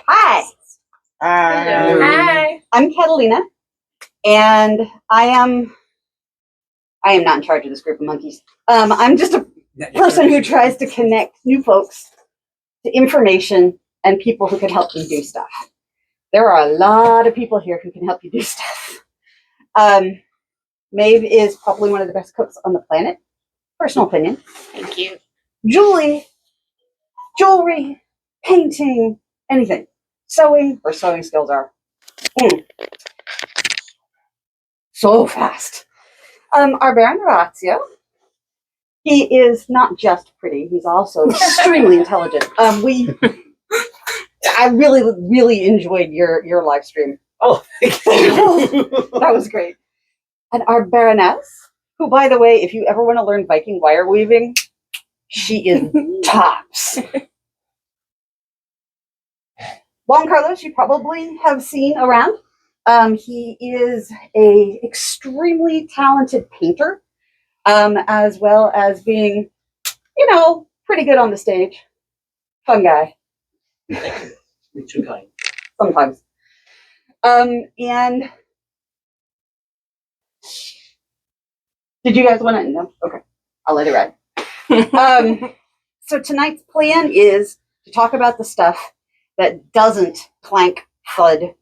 Hi. Hi. I'm Catalina, and I am not in charge of this group of monkeys. I'm just a person who tries to connect new folks to information and people who can help them do stuff. There are a lot of people here who can help you do stuff. Maeve is probably one of the best cooks on the planet. Personal opinion. Thank you. Jewelry, painting, anything. Sewing, her sewing skills are so fast. Our Baron Horatio, he is not just pretty, he's also extremely intelligent. I really enjoyed your live stream. Oh, thank you. That was great. And our Baroness, who, by the way, if you ever want to learn Viking wire weaving, she is tops. Juan Carlos, you probably have seen around. He is a extremely talented painter, as well as being, pretty good on the stage. Fun guy. You're too kind. Sometimes. And did you guys want to know? Okay, I'll let it ride. So tonight's plan is to talk about the stuff that doesn't clank, thud,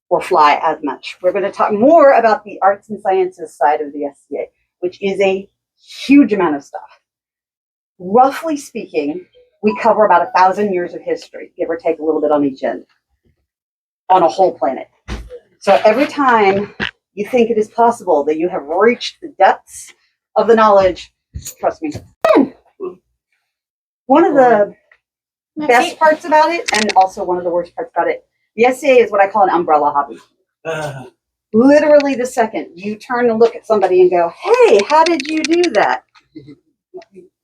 or fly as much. We're going to talk more about the arts and sciences side of the SCA, which is a huge amount of stuff. Roughly speaking, we cover about 1,000 years of history, give or take a little bit on each end, on a whole planet. So every time you think it is possible that you have reached the depths of the knowledge, trust me. One of the best parts about it, and also one of the worst parts about it, the SCA is what I call an umbrella hobby. Literally the second you turn and look at somebody and go, hey, how did you do that?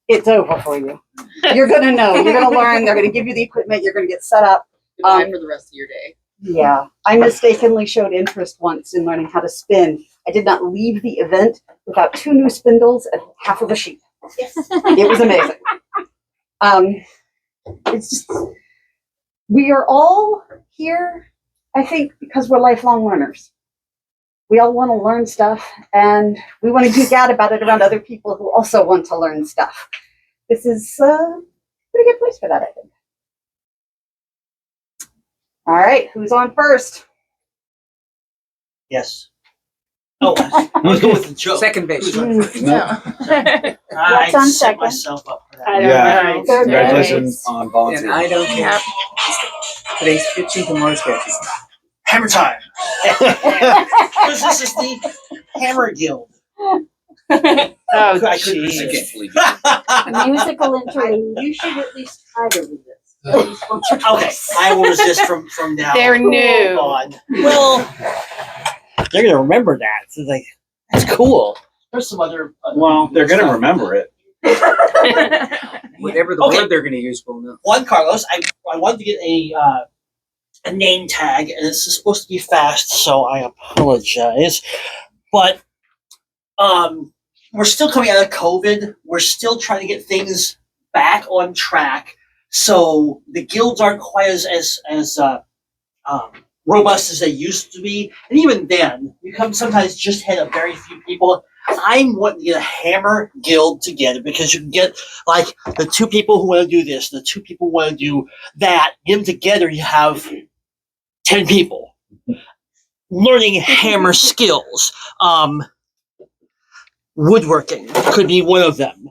It's over for you. You're going to know. You're going to learn. They're going to give you the equipment. You're going to get set up. For the rest of your day. Yeah. I mistakenly showed interest once in learning how to spin. I did not leave the event without 2 new spindles and half of a sheet. Yes. It was amazing. It's just, we are all here, I think, because we're lifelong learners. We all want to learn stuff, and we want to geek out about it around other people who also want to learn stuff. This is a pretty good place for that, I think. All right, who's on first? Yes. Oh, I was going with the joke. Second base. No. I on set second? myself up for that. I don't know. Third Congratulations on volunteer. And I don't care. Today's pitching, tomorrow's catching. Hammer time. Because this is the Hammer Guild. Oh, I couldn't jeez. resist. Musical interlude. You should at least try to read this. Okay, I will resist from now They're new. on. Well, they're gonna remember that. So like, that's cool. There's some other. Well, they're going to remember it. Whatever the Okay. word they're going to use, we'll know. Juan Carlos, I wanted to get a name tag, and it's supposed to be fast, so I apologize. But we're still coming out of COVID. We're still trying to get things back on track. So the guilds aren't quite as robust as they used to be. And even then, you come sometimes just had a very few people. I'm wanting to get a hammer guild together because you can get like the 2 people who want to do this, the 2 people who want to do that. Get them together, you have 10 people learning hammer skills. Woodworking could be one of them.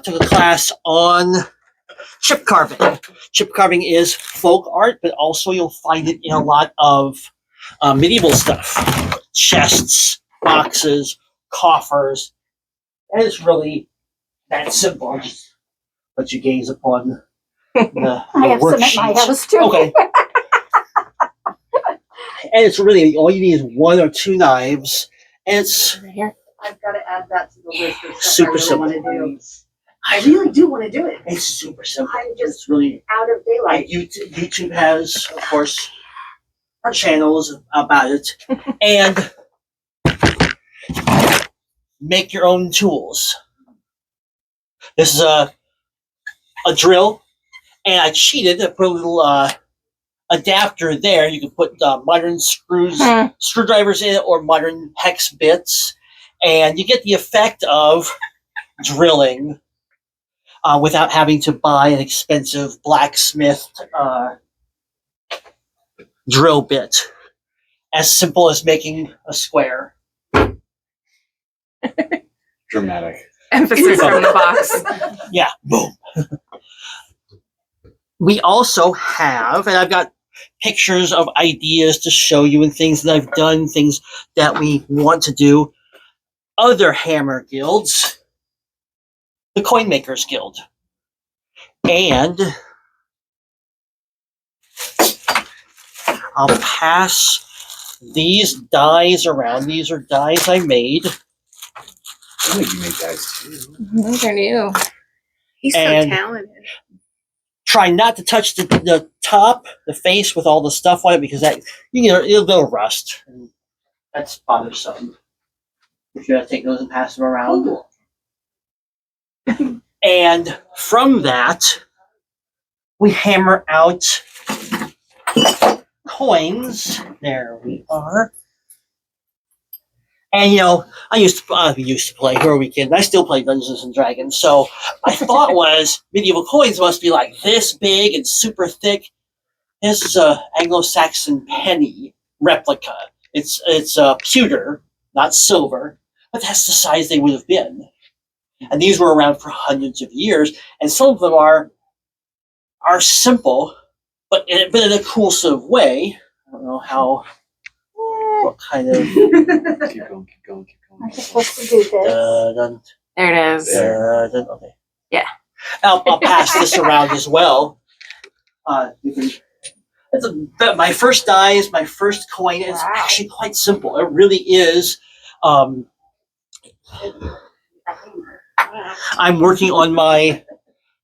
Took a class on chip carving. Chip carving is folk art, but also you'll find it in a lot of medieval stuff. Chests, boxes, coffers. And it's really that simple. I'll just let you gaze upon the I have some at worksheet. my house too. Okay. And it's really, all you need is 1 or 2 knives. And it's I've got to add that to the list of stuff super I really simple. want to do. I really do want to do it. It's super simple. I'm just It's really out of daylight. YouTube has, of course, channels about it, and make your own tools. This is a drill And I cheated. I put a little adapter there. You can put modern screwdrivers in it, or modern hex bits, and you get the effect of drilling without having to buy an expensive blacksmith drill bit. As simple as making a square. Dramatic. Emphasis from the box. Yeah, boom. We also have, and I've got pictures of ideas to show you and things that I've done, things that we want to do. Other hammer guilds, the Coin Makers Guild. And I'll pass these dies around. These are dies I made. I think you made guys too. Those are new. He's And- so talented. Try not to touch the top, the face with all the stuff on it, because that it'll rust. And that's bothersome. If you gotta take those and pass them around. And from that, we hammer out coins. There we are. And I used to play. Who are we kidding? I still play Dungeons and Dragons. So my thought was medieval coins must be like this big and super thick. This is a Anglo-Saxon penny replica. It's pewter, not silver, but that's the size they would have been. And these were around for hundreds of years. And some of them are simple, but in a cool sort of way. I don't know what kind of. Keep going. I'm supposed to do this. Dun, There it is. okay. Yeah. I'll pass this around as well. My first die is my first coin. It's actually quite simple. It really is. I'm working on my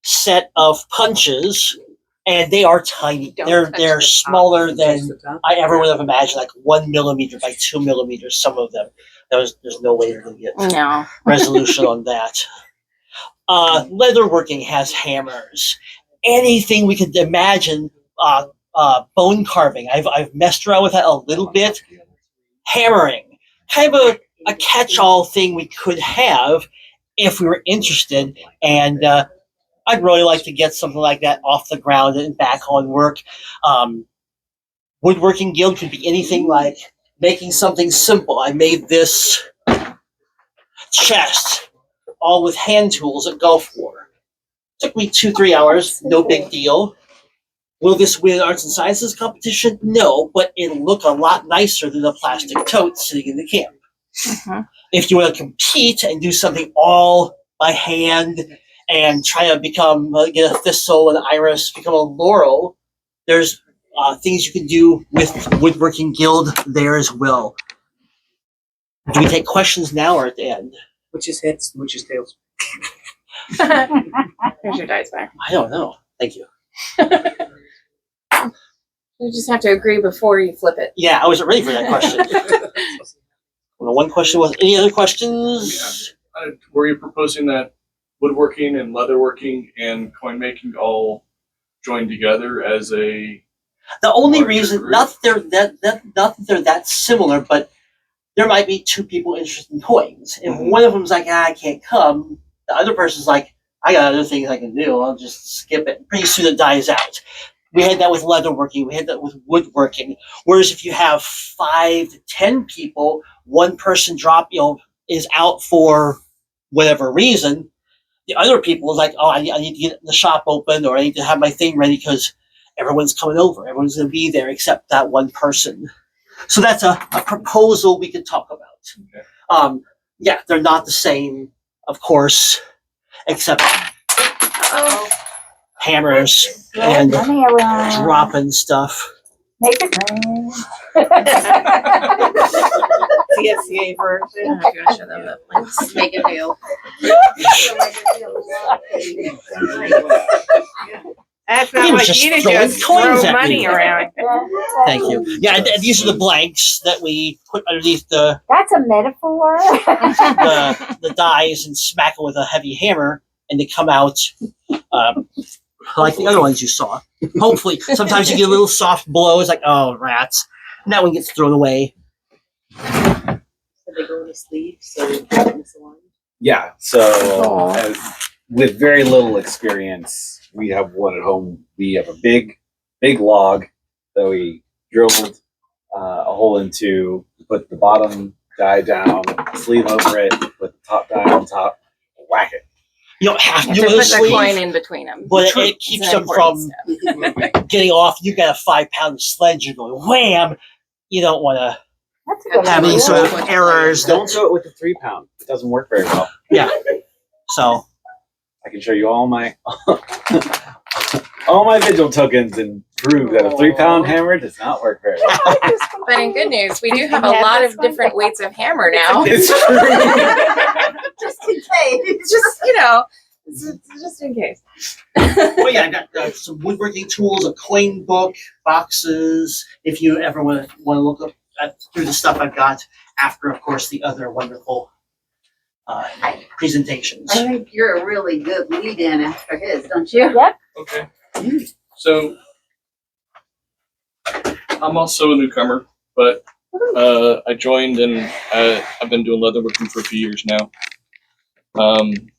set of punches, and they are tiny. Don't They're touch the top. smaller than Just the top. I ever would have imagined. Like 1 millimeter by 2 millimeters. Some of them. There's no way to get No. resolution on that. Leatherworking has hammers. Anything we could imagine. Bone carving. I've messed around with that a little bit. Hammering. Kind of a catch-all thing we could have if we were interested. And I'd really like to get something like that off the ground and back on work. Woodworking Guild could be anything like making something simple. I made this chest all with hand tools at Gulf War. Took me 2-3 hours, no big deal. Will this win an arts and sciences competition? No, but it'll look a lot nicer than a plastic tote sitting in the camp. Mhm. If you want to compete and do something all by hand and try to become, get a thistle, an iris, become a laurel, there's things you can do with Woodworking Guild there as well. Do we take questions now or at the end? Which is heads, which is tails. Here's your dice back. I don't know. Thank you. You just have to agree before you flip it. Yeah, I wasn't ready for that question. Well, one question was, any other questions? Were you proposing that woodworking and leatherworking and coin making all join together as a? The only Larger reason, group. not that they're that similar, but there might be two people interested in coins. If one of them's like, I can't come, the other person's like, I got other things I can do. I'll just skip it. Pretty soon it dies out. We had that with leatherworking. We had that with woodworking. Whereas if you have 5 to 10 people, one person is out for whatever reason. The other people is like, oh, I need to get the shop open, or I need to have my thing ready because everyone's coming over. Everyone's going to be there except that one person. So that's a proposal we could talk about. Okay. Yeah, they're not the same, of course, except hammers and Money around. dropping stuff. Make it rain. CSCA version. I'm gonna show them the links. Make a deal. That's He not was what just you to throwing just coins throw at money me. around. Thank you. Yeah, these are the blanks that we put underneath the That's a metaphor. dies and smack them with a heavy hammer, and they come out like the other ones you saw. Hopefully, sometimes you get a little soft blow. It's like, oh, rats. And that one gets thrown away. So they go to sleep, so it's aligned. Yeah. So with very little experience, we have one at home. We have a big log that we drilled a hole into, put the bottom die down, sleeve over it, put the top die on top, whack it. You don't have to You do have it to with a put the sleeve, coin in between them. but it keeps them from getting off. You got a 5-pound sledge, you're going wham. You don't want to That's a good have any idea. sort of errors. Don't do it with the 3-pound. It doesn't work very well. Yeah. So I can show you all my all my vigil tokens and prove that a 3-pound hammer does not work very well. But in good news, we do have a lot of different weights of hammer now. It's true. Just in case. Just, just in case. well, yeah, I got some woodworking tools, a coin book, boxes. If you ever want to look up through the stuff I've got after, of course, the other wonderful presentations. I think you're a really good lead-in after his, don't you? Okay. So I'm also a newcomer, but I joined and I've been doing leatherworking for a few years now. When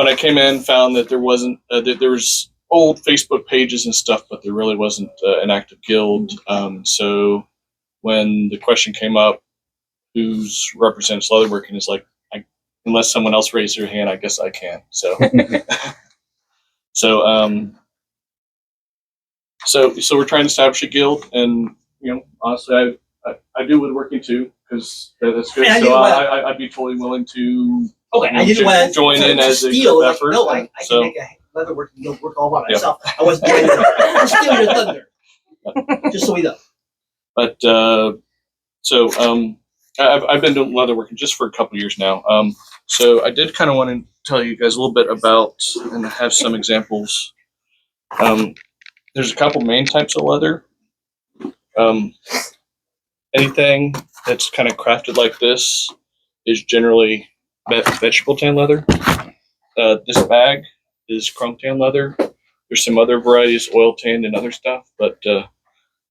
I came in, found that there wasn't that there was old Facebook pages and stuff, but there really wasn't an active guild. So when the question came up, who's represents leatherworking, is like, unless someone else raised their hand, I guess I can. So, so we're trying to establish a guild, and honestly, I do woodworking too, because that's good. And so I'd be totally willing to I didn't want to join in as a steal. group effort. No, I So- can make a leatherworking guild work all by myself. I wasn't doing it. Stealing your thunder. Just so we know. But I've been doing leatherworking just for a couple of years now. So I did kind of want to tell you guys a little bit about and have some examples. There's a couple main types of leather. Anything that's kind of crafted like this is generally vegetable tan leather. This bag is chrome tan leather. There's some other varieties, oil tan and other stuff, but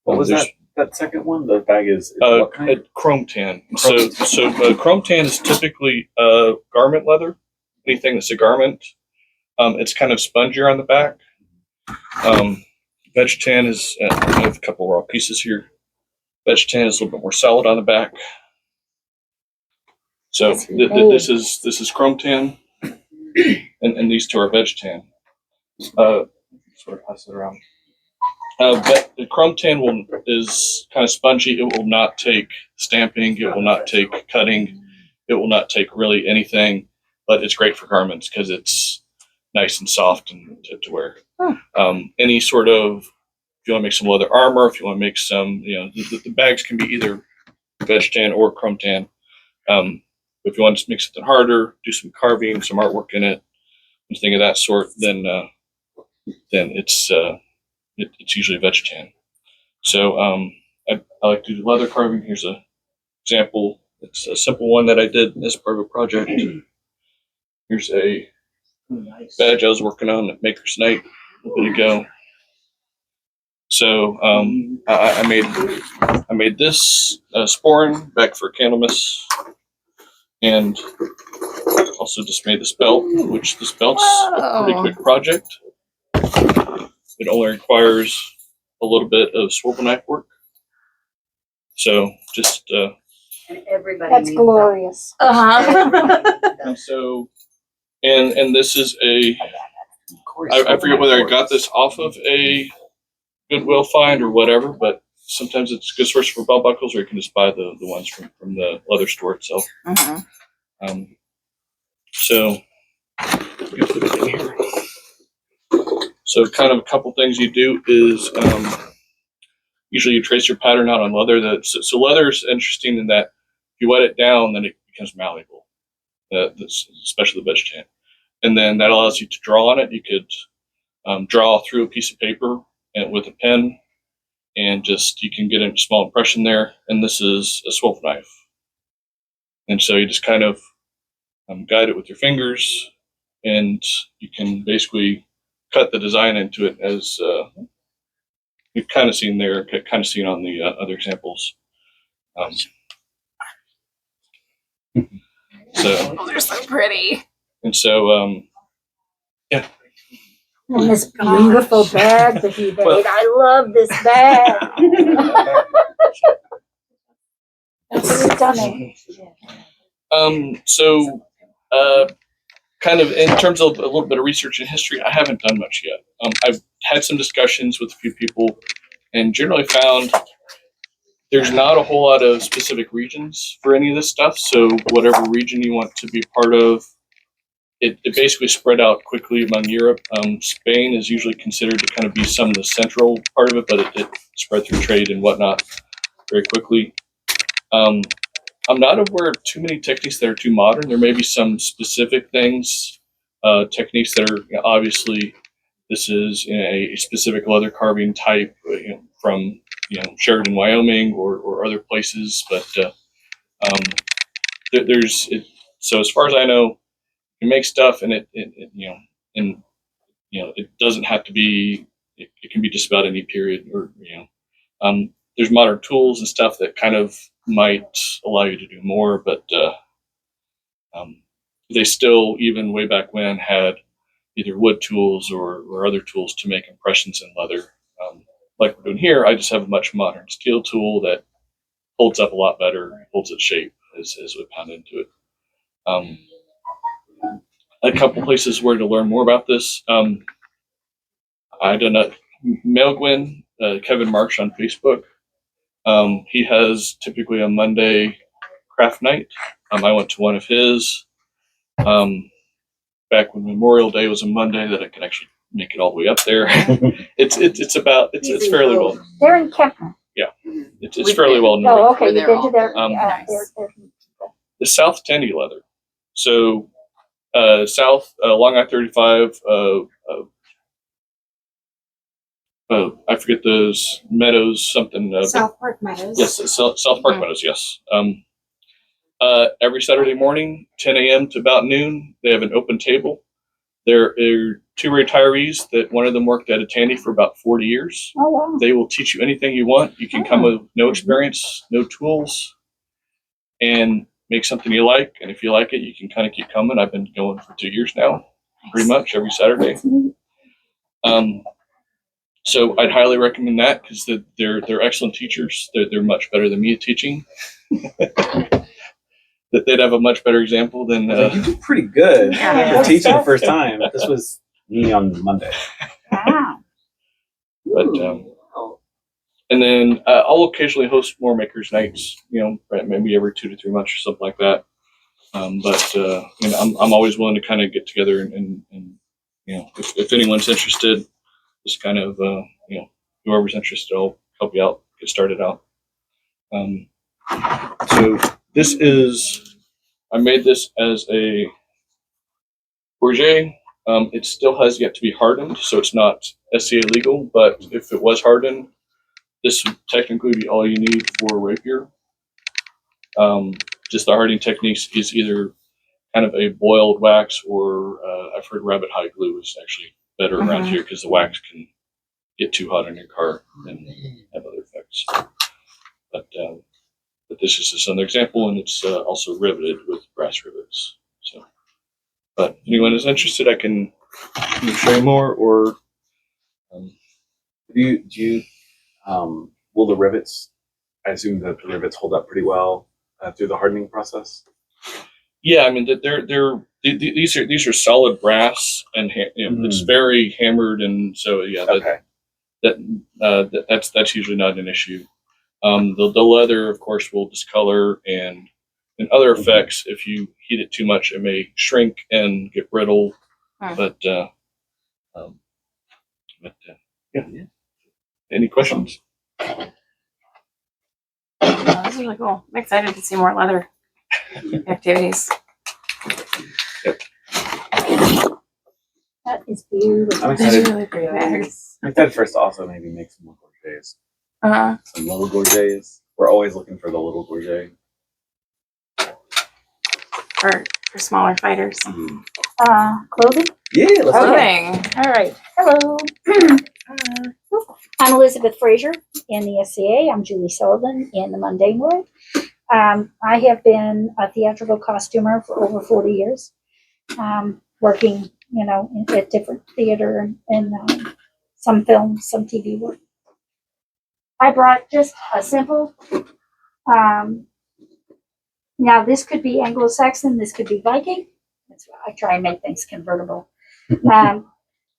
What was that second one? The bag is what kind? chrome tan. So chrome tan is typically garment leather. Anything that's a garment, it's kind of spongier on the back. Veg tan is. I have a couple raw pieces here. Veg tan is a little bit more solid on the back. So this is chrome tan, and these two are veg tan. Sort of pass it around. But the chrome tan is kind of spongy. It will not take stamping. It will not take cutting. It will not take really anything. But it's great for garments because it's nice and soft and to wear. Any sort of, if you want to make some leather armor, if you want to make some, the bags can be either veg tan or chrome tan. If you want to make something harder, do some carving, some artwork in it, anything of that sort, then it's usually veg tan. So I like to do leather carving. Here's a example. It's a simple one that I did as part of a project. Here's a badge I was working on at Maker's Night a bit ago. So I made this sporran back for Candlemas, and also just made this belt, which this belt's a pretty quick project. It only requires a little bit of swivel knife work. So just And everybody That's needs glorious. and so and this is I forget whether I got this off of a Goodwill find or whatever, but sometimes it's a good source for belt buckles, or you can just buy the ones from the leather store itself. So let me put it in here. So kind of a couple things you do is usually you trace your pattern out on leather. So leather is interesting in that if you wet it down, then it becomes malleable, especially the veg tan. And then that allows you to draw on it. You could draw through a piece of paper and with a pen, and you can get a small impression there. And this is a swivel knife. And so you just kind of guide it with your fingers, and you can basically cut the design into it as you've kind of seen there, kind of seen on the other examples. So Oh, they're so pretty. and so And this beautiful bag that he made. Well- I love this bag. That's stunning. So kind of in terms of a little bit of research and history, I haven't done much yet. I've had some discussions with a few people and generally found there's not a whole lot of specific regions for any of this stuff. So whatever region you want to be part of, it basically spread out quickly among Europe. Spain is usually considered to kind of be some of the central part of it, but it spread through trade and whatnot very quickly. I'm not aware of too many techniques that are too modern. There may be some specific things, techniques that are obviously this is a specific leather carving type, from Sheridan, Wyoming, or other places. But there's it. So as far as I know, you make stuff, and it doesn't have to be. It can be just about any period, or there's modern tools and stuff that kind of might allow you to do more, but they still, even way back when, had either wood tools or other tools to make impressions in leather. Like we're doing here, I just have a much modern steel tool that holds up a lot better, holds its shape as we pound into it. A couple places where to learn more about this. I done a Melgwin, Kevin Marsh on Facebook. He has typically a Monday craft night. I went to one of his back when Memorial Day was a Monday that I could actually make it all the way up there. It's fairly well. They're in Kempner. It's fairly well known. Oh, okay. We're You've there been to all their. day. They're- The South Tenny leather. So south along I-35. I forget those meadows. Something. South Park Meadows. Yes, South Park Meadows. Yes. Every Saturday morning, 10 a.m. to about noon, they have an open table. There are two retirees that one of them worked at a tandy for about 40 years. Oh, wow. They will teach you anything you want. You can come with no experience, no tools, and make something you like. And if you like it, you can kind of keep coming. I've been going for 2 years now, pretty much every Saturday. So I'd highly recommend that because they're excellent teachers. They're much better than me at teaching. That they'd have a much better example than. You did pretty good Yeah. for teaching the first time. This was me on Monday. Wow. But and then I'll occasionally host more makers nights. Maybe every 2 to 3 months or something like that. I'm always willing to kind of get together and if anyone's interested, just kind of whoever's interested, I'll help you out, get started out. So this is, I made this as a Bourget. It still has yet to be hardened, so it's not SCA legal, but if it was hardened, this would technically be all you need for a rapier. Just the hardening techniques is either kind of a boiled wax or I've heard rabbit hide glue is actually better around here because the wax can get too hot on your car and have other effects. But this is just another example, and it's also riveted with brass rivets. So, but if anyone is interested, I can show you more. Or Do you will the rivets? I assume that the rivets hold up pretty well through the hardening process. yeah, I mean these are solid brass, and it's very hammered, and so yeah, Okay. that's usually not an issue. The leather, of course, will discolor and other effects. If you heat it too much, it may shrink and get brittle. But yeah. Any questions? This is really cool. I'm excited to see more leather activities. That is beautiful. I'm These excited. are really pretty bags. I'm excited for us to also maybe make some more gorgets. Some little gorgets. We're always looking for the little gorget. For for smaller fighters. Clothing? Yeah, let's go. Clothing. All right. Hello. I'm Elizabeth Fraser in the SCA. I'm Julie Sullivan in the Mundane World. I have been a theatrical costumer for over 40 years, working, at different theater and some film, some TV work. I brought just a simple, now this could be Anglo-Saxon, this could be Viking. That's why I try and make things convertible.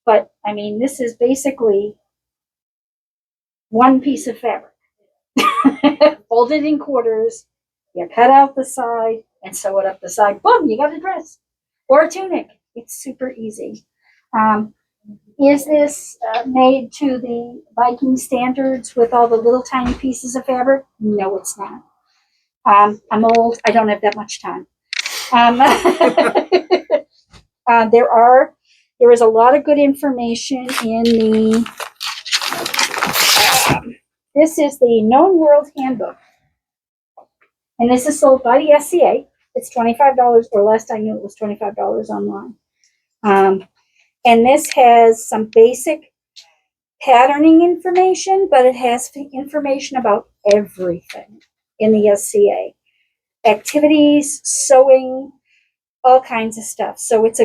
But I mean, this is basically one piece of fabric, folded in quarters. You cut out the side and sew it up the side. Boom, you got a dress or a tunic. It's super easy. Is this made to the Viking standards with all the little tiny pieces of fabric? No, it's not. I'm old. I don't have that much time. There is a lot of good information in the. This is the Known World Handbook, and this is sold by the SCA. It's $25, or last I knew it was $25 online. And this has some basic patterning information, but it has information about everything in the SCA. Activities, sewing, all kinds of stuff. So it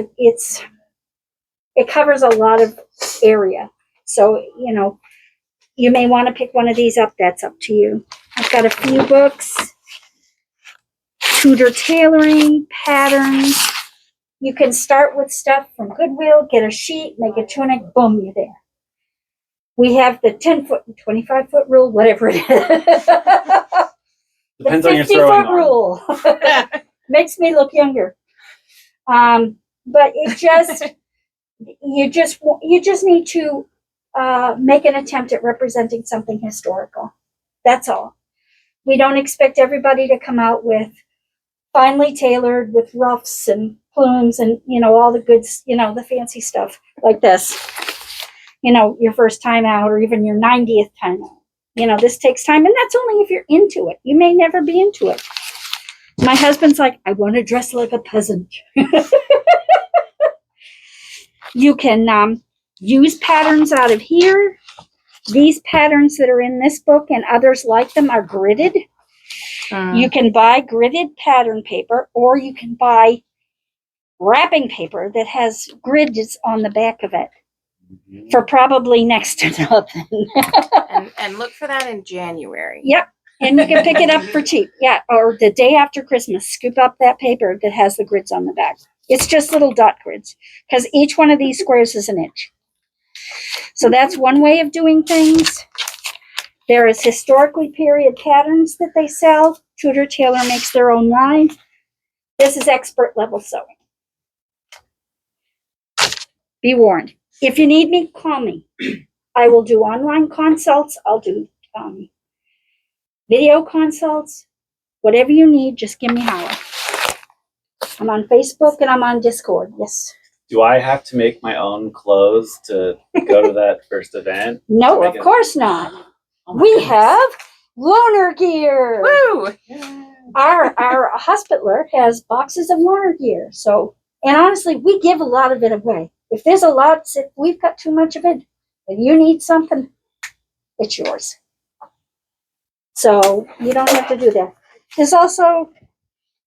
covers a lot of area. So, you may want to pick one of these up. That's up to you. I've got a few books. Tudor tailoring, patterns. You can start with stuff from Goodwill, get a sheet, make a tunic, boom, you're there. We have the 10-foot and 25-foot rule, whatever it is. Depends the on your throwing 50-foot arm. rule. Makes me look younger. But it just, you just need to make an attempt at representing something historical. That's all. We don't expect everybody to come out with finely tailored with ruffs and plumes and, all the goods, the fancy stuff like this. Your first time out or even your 90th time out. This takes time, and that's only if you're into it. You may never be into it. My husband's like, I want to dress like a peasant. You can use patterns out of here. These patterns that are in this book and others like them are gridded. You can buy gridded pattern paper, or you can buy wrapping paper that has grids on the back of it for probably next to nothing. And look for that in January. Yep. And you can pick it up for cheap. Yeah. Or the day after Christmas, scoop up that paper that has the grids on the back. It's just little dot grids because each one of these squares is an inch. So that's one way of doing things. There is historically period patterns that they sell. Tudor Tailor makes their own line. This is expert level sewing. Be warned. If you need me, call me. I will do online consults. I'll do video consults. Whatever you need, just give me a holler. I'm on Facebook and I'm on Discord. Yes. Do I have to make my own clothes to go to that first event? No, of course not. We have loaner gear. Woo! Our hospitaler has boxes of loaner gear. So, and honestly, we give a lot of it away. If there's a lot, if we've got too much of it, and you need something, it's yours. So you don't have to do that. There's also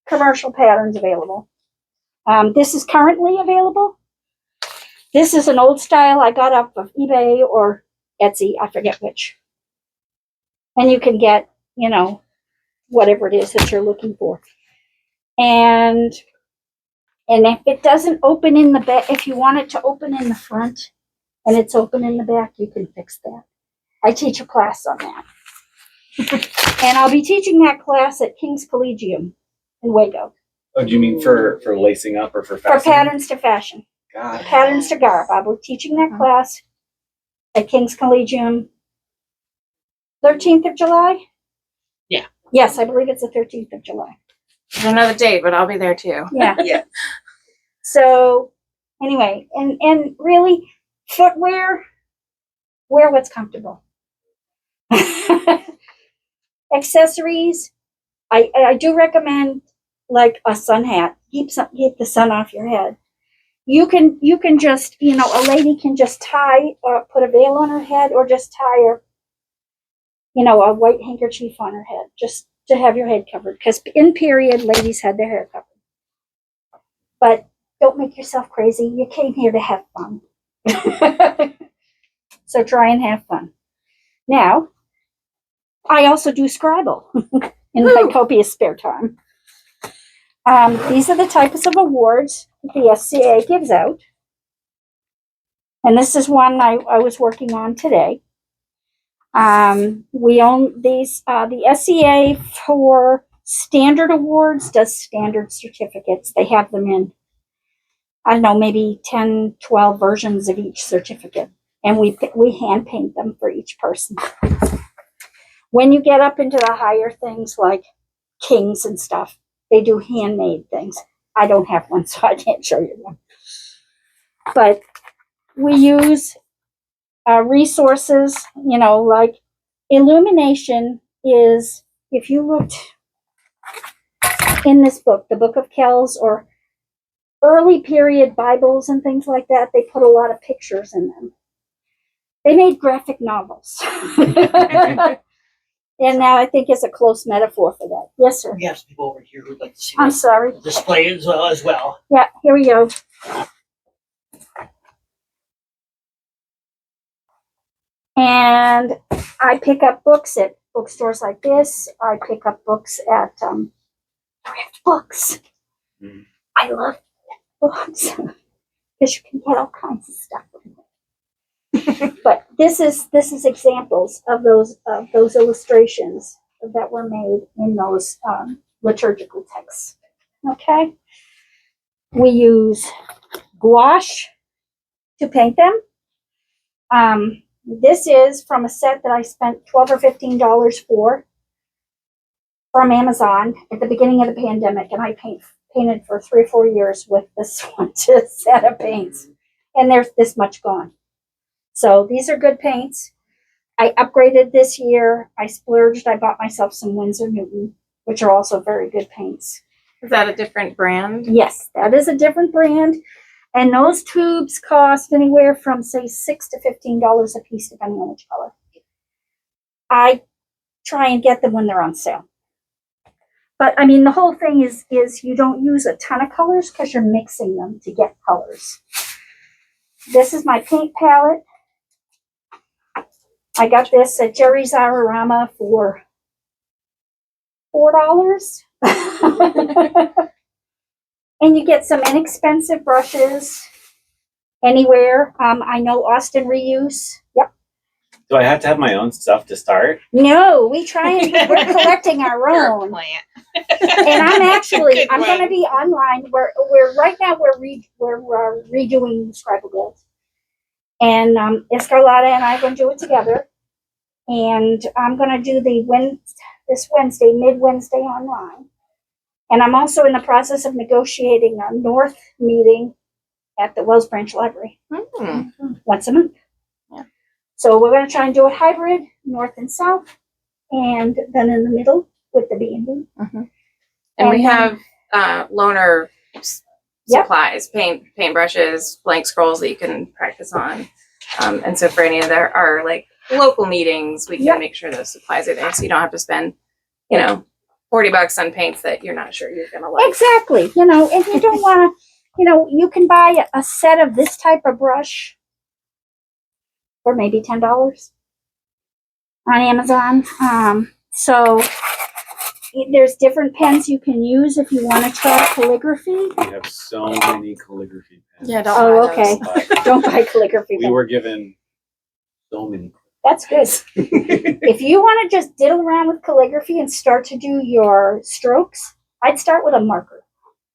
commercial patterns available. This is currently available. This is an old style I got off of eBay or Etsy, I forget which. And you can get, whatever it is that you're looking for. And if it doesn't open in the back, if you want it to open in the front and it's open in the back, you can fix that. I teach a class on that. And I'll be teaching that class at King's Collegium in Waco. Oh, do you mean for lacing up or for For fastening? patterns to fashion. God. Patterns to garb. I'll be teaching that class at King's Collegium 13th of July? Yeah. Yes, I believe it's the 13th of July. I don't know the date, but I'll be there too. Yeah. Yeah. So anyway, and really footwear, wear what's comfortable. Accessories, I do recommend like a sun hat. keep the sun off your head. You can just, a lady can just tie or put a veil on her head, or just tie a white handkerchief on her head, just to have your head covered. Because in period, ladies had their hair covered. But don't make yourself crazy. You came here to have fun. So try and have fun. Now, I also do Scribal in my copious spare time. These are the types of awards the SCA gives out. And this is one I was working on today. We own these. The SCA for standard awards does standard certificates. They have them in, I don't know, maybe 10, 12 versions of each certificate. And we hand paint them for each person. When you get up into the higher things like kings and stuff, they do handmade things. I don't have one, so I can't show you one. But we use resources, like illumination is, if you looked in this book, the Book of Kells, or early period Bibles and things like that, they put a lot of pictures in them. They made graphic novels. And that, I think, is a close metaphor for that. Yes, sir. We have some people over here who'd like to see I'm the sorry. display as well. Yeah, here we go. And I pick up books at bookstores like this. I pick up books at thrift books. Mm. I love books because you can get all kinds of stuff. But this is examples of those illustrations that were made in those liturgical texts. Okay, we use gouache to paint them. This is from a set that I spent $12 or $15 from Amazon at the beginning of the pandemic, and I painted for 3 or 4 years with this one set of paints, and there's this much gone. So these are good paints. I upgraded this year. I splurged. I bought myself some Winsor Newton, which are also very good paints. Is that a different brand? Yes, that is a different brand. And those tubes cost anywhere from, say, $6 to $15 a piece, depending on which color. I try and get them when they're on sale. But, I mean, the whole thing is you don't use a ton of colors because you're mixing them to get colors. This is my paint palette. I got this at Jerry's Arorama for $4. And you get some inexpensive brushes anywhere. I know Austin Reuse. Yep. Do I have to have my own stuff to start? No, we're collecting our own. Plant. And I'm Good going to one. be online. We're right now we're redoing Scribal Arts. And Ansteorra and I are going to do it together. And I'm going to do this Wednesday, mid-Wednesday online. And I'm also in the process of negotiating a North meeting at the Wells Branch Library once a month. Yeah. So we're going to try and do it hybrid, North and South, and then in the middle with the B&B. And we have loaner Yep. supplies, paintbrushes, blank scrolls that you can practice on. And so for any of our like local meetings, we can Yep. make sure those supplies are there, so you don't have to spend, $40 on paints that you're not sure you're gonna like. Exactly. And you don't want to, you can buy a set of this type of brush for maybe $10 on Amazon. So there's different pens you can use if you want to try calligraphy. We have so many calligraphy pens. Yeah, don't Oh, buy okay. those. Don't buy calligraphy We pens. were given so many. That's good. If you want to just diddle around with calligraphy and start to do your strokes, I'd start with a marker.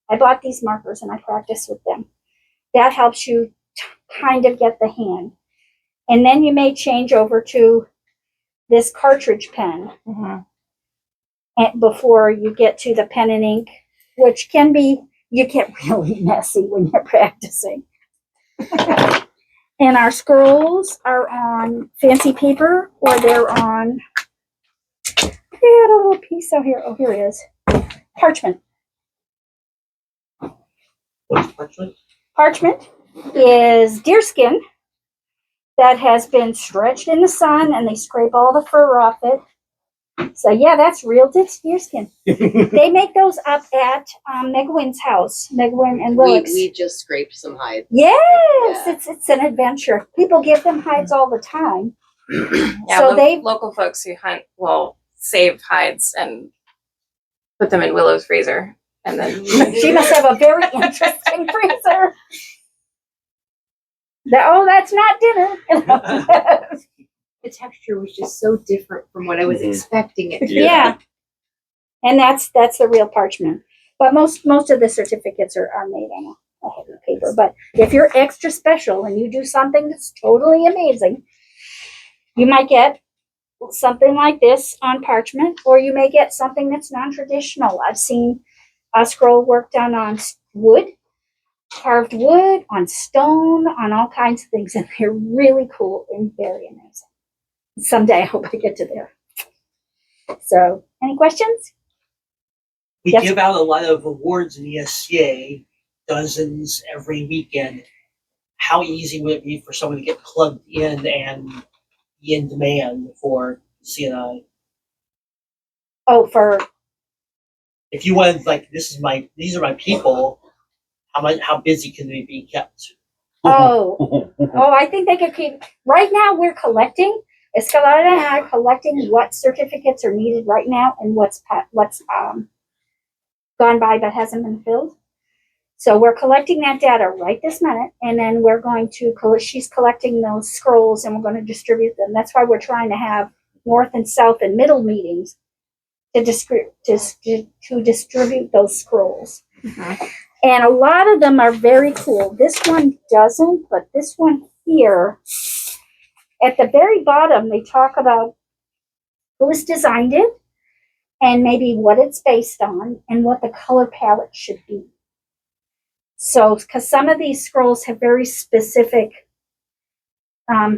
I bought these markers and I practice with them. That helps you kind of get the hand. And then you may change over to this cartridge pen before you get to the pen and ink, which you get really messy when you're practicing. And our scrolls are on fancy paper, or they're on, I had a little piece out here. Oh, here it is. Parchment. What's parchment? Parchment is deerskin that has been stretched in the sun, and they scrape all the fur off it. So yeah, that's real deerskin. They make those up at Meg Wynn's house, Meg Wynn and Willick's. We just scraped some hides. Yes, Yeah. it's an adventure. People give them hides all the time. Yeah, So they local folks who hunt will save hides and put them in Willow's freezer, and then she must have a very interesting freezer. That's not dinner. The texture was just so different from what I was expecting it to be. Yeah. And that's the real parchment. But most of the certificates are made on a heavy paper. But if you're extra special and you do something that's totally amazing, you might get something like this on parchment, or you may get something that's non-traditional. I've seen a scroll work done on wood, carved wood, on stone, on all kinds of things, and they're really cool and very amazing. Someday I hope I get to there. So, any questions? We Yes. give out a lot of awards in the SCA, dozens every weekend. How easy would it be for someone to get plugged in and be in demand for CNI? Oh, for If you wanted, like, these are my people, how busy can they be kept? I think they could keep. Right now, we're collecting. Escalada and I are collecting what certificates are needed right now and what's gone by but hasn't been filled. So we're collecting that data right this minute, and then we're going to. She's collecting those scrolls, and we're going to distribute them. That's why we're trying to have north and south and middle meetings to distribute those scrolls. Mhm. And a lot of them are very cool. This one doesn't, but this one here, at the very bottom, they talk about who's designed it and maybe what it's based on and what the color palette should be. So, because some of these scrolls have very specific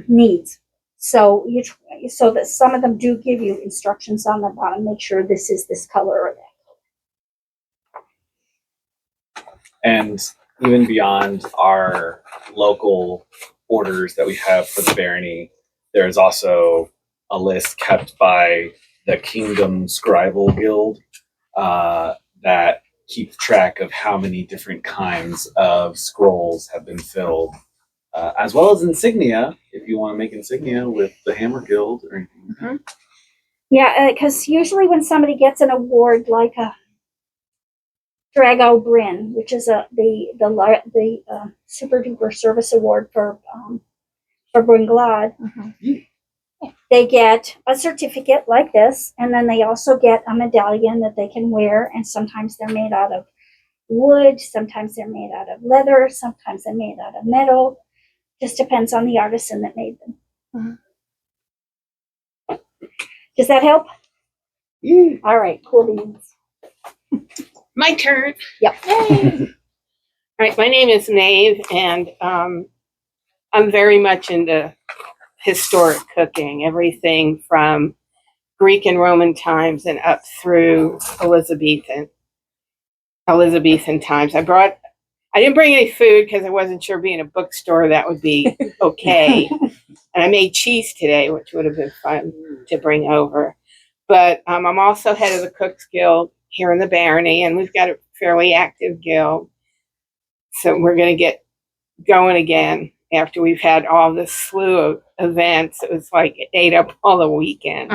needs. So that some of them do give you instructions on the bottom. Make sure this is this color or that. And even beyond our local orders that we have for the Barony, there's also a list kept by the Kingdom Scribal Guild that keeps track of how many different kinds of scrolls have been filled, as well as insignia, if you want to make insignia with the Hammer Guild or anything. Mhm. Yeah, because usually when somebody gets an award like a Scribal Bryn, which is the super duper service award for Bryn Gwlad, they get a certificate like this, and then they also get a medallion that they can wear. And sometimes they're made out of wood, sometimes they're made out of leather, sometimes they're made out of metal. Just depends on the artisan that made them. Does that help? Yeah. All right, cool beans. My turn. Yep. All right, my name is Maeve, and I'm very much into historic cooking, everything from Greek and Roman times and up through Elizabethan times. I didn't bring any food because I wasn't sure being a bookstore that would be okay. And I made cheese today, which would have been fun to bring over. But I'm also head of the Cooks Guild here in the Barony, and we've got a fairly active guild. So we're going to get going again after we've had all this slew of events. It was like it ate up all the weekends.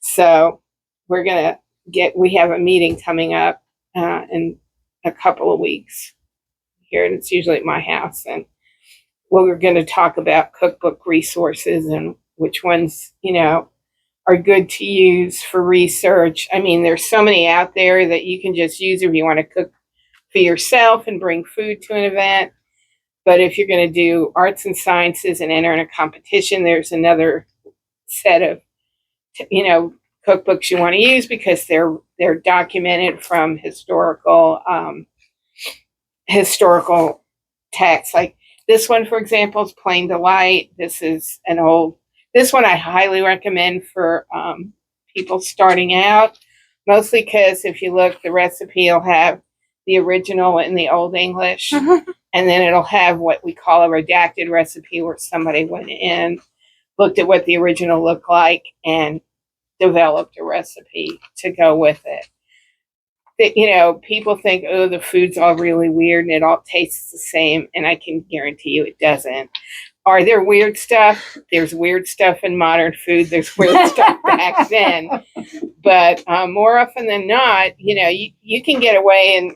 So we have a meeting coming up in a couple of weeks here, and it's usually at my house. And we're going to talk about cookbook resources and which ones, are good to use for research. I mean, there's so many out there that you can just use if you want to cook for yourself and bring food to an event. But if you're going to do arts and sciences and enter in a competition, there's another set of, cookbooks you want to use because they're documented from historical texts. Like this one, for example, is Plain Delight. This one I highly recommend for people starting out, mostly because if you look, the recipe will have the original in the Old English, Mhm. and then it'll have what we call a redacted recipe, where somebody went in, looked at what the original looked like, and developed a recipe to go with it. People think, oh, the food's all really weird and it all tastes the same, and I can guarantee you it doesn't. Are there weird stuff? There's weird stuff in modern food. There's weird stuff back then. But more often than not, you can get away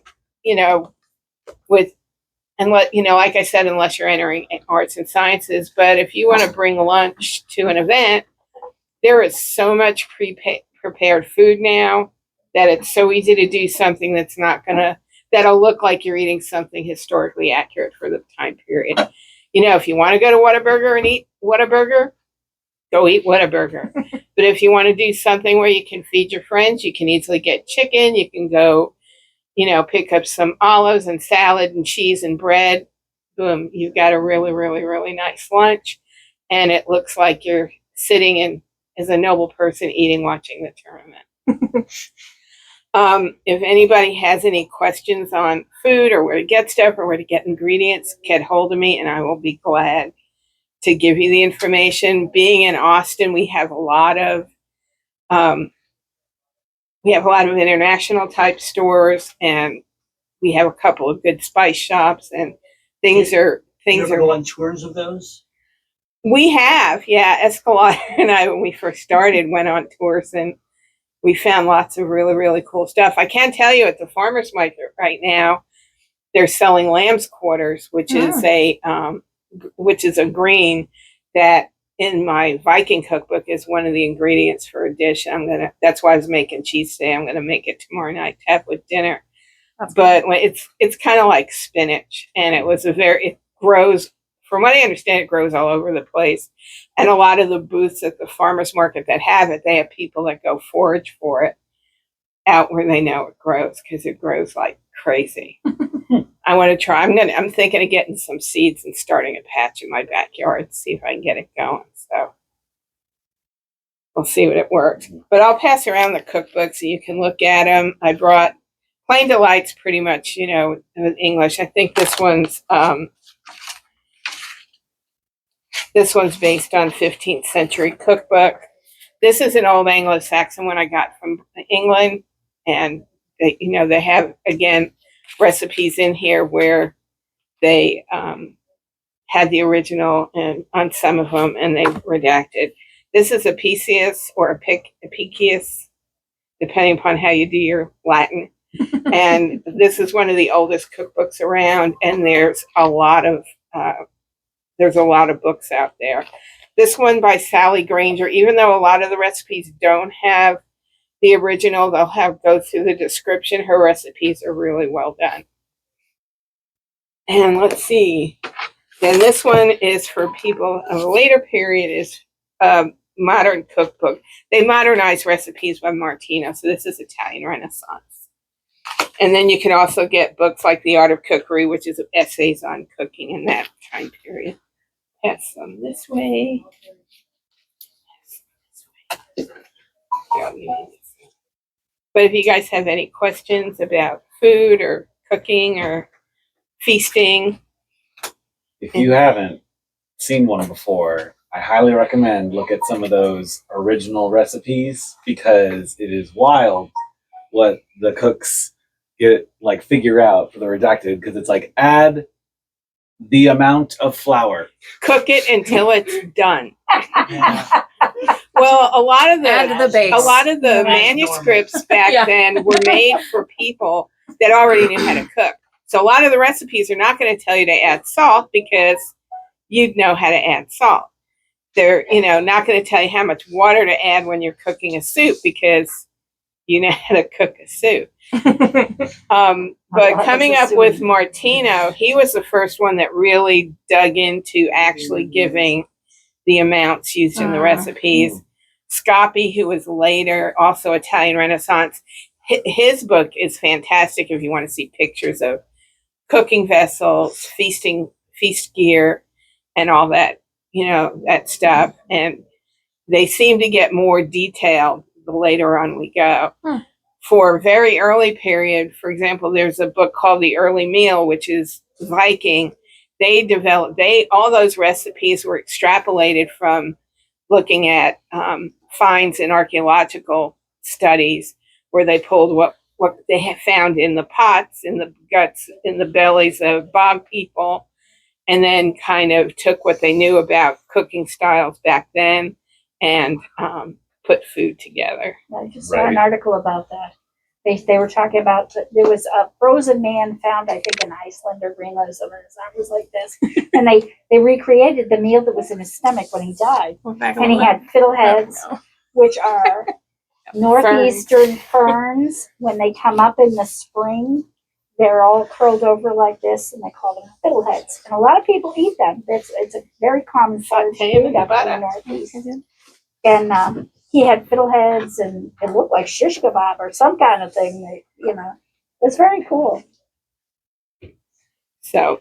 with, and like I said, unless you're entering arts and sciences. But if you want to bring lunch to an event, there is so much prepared food now that it's so easy to do something that'll look like you're eating something historically accurate for the time period. If you want to go to Whataburger and eat Whataburger, go eat Whataburger. But if you want to do something where you can feed your friends, you can easily get chicken. You can go, pick up some olives and salad and cheese and bread. Boom, you've got a really, really, really nice lunch. And it looks like you're sitting in as a noble person eating, watching the tournament. If anybody has any questions on food or where to get stuff or where to get ingredients, get hold of me and I will be glad to give you the information. Being in Austin, we have a lot of international type stores, and we have a couple of good spice shops, and things are go on tours of those? We have, yeah. Escalade and I, when we first started, went on tours, and we found lots of really, really cool stuff. I can tell you at the farmer's market right now, they're selling lamb's quarters, which is a green that in my Viking cookbook is one of the ingredients for a dish. That's why I was making cheese today. I'm gonna make it tomorrow night to have with dinner. But it's kind of like spinach, and it grows. From what I understand, it grows all over the place. And a lot of the booths at the farmer's market that have it, they have people that go forage for it out where they know it grows, because it grows like crazy. I want to try. I'm thinking of getting some seeds and starting a patch in my backyard to see if I can get it going. So we'll see what it works. But I'll pass around the cookbook so you can look at them. I brought Plain Delight's pretty much, in English. I think this one's based on 15th century cookbook. This is an old Anglo-Saxon one I got from England, and they have, again, recipes in here where they had the original and on some of them, and they redacted. This is a Apicius or a Apicius, depending upon how you do your Latin. And this is one of the oldest cookbooks around, and there's a lot of books out there. This one by Sally Granger, even though a lot of the recipes don't have the original, they'll go through the description. Her recipes are really well done. And let's see. Then this one is for people of a later period, is modern cookbook. They modernize recipes by Martino. So this is Italian Renaissance. And then you can also get books like The Art of Cookery, which is essays on cooking in that time period. Pass them this way. But if you guys have any questions about food or cooking or feasting. If you haven't seen one before, I highly recommend look at some of those original recipes, because it is wild what the cooks figure out for the redacted, because it's like, add the amount of flour. Cook it until it's done. Well, a lot of the manuscripts back then were made for people that already knew how to cook. So a lot of the recipes are not going to tell you to add salt, because you'd know how to add salt. They're, not going to tell you how much water to add when you're cooking a soup, because you know how to cook a soup. But coming up with Martino, he was the first one that really dug into actually giving the amounts used in the recipes. Scopi, who was later, also Italian Renaissance, his book is fantastic if you want to see pictures of cooking vessels, feast gear, and all that, that stuff. And they seem to get more detailed the later on we go. for very early period, for example, there's a book called The Early Meal, which is Viking. All those recipes were extrapolated from looking at finds in archaeological studies where they pulled what they had found in the pots, in the guts, in the bellies of bog people, and then kind of took what they knew about cooking styles back then and put food together. I just saw an article about that. They were talking about there was a frozen man found, I think, in Iceland or Greenland or somewhere. His arm was like this, and they recreated the meal that was in his stomach when he died, and he had fiddleheads, which are northeastern ferns. When they come up in the spring, they're all curled over like this, and they call them fiddleheads. And a lot of people eat them. It's a very common food up in the Northeast. And he had fiddleheads, and it looked like shish kebab or some kind of thing. It's very cool. So,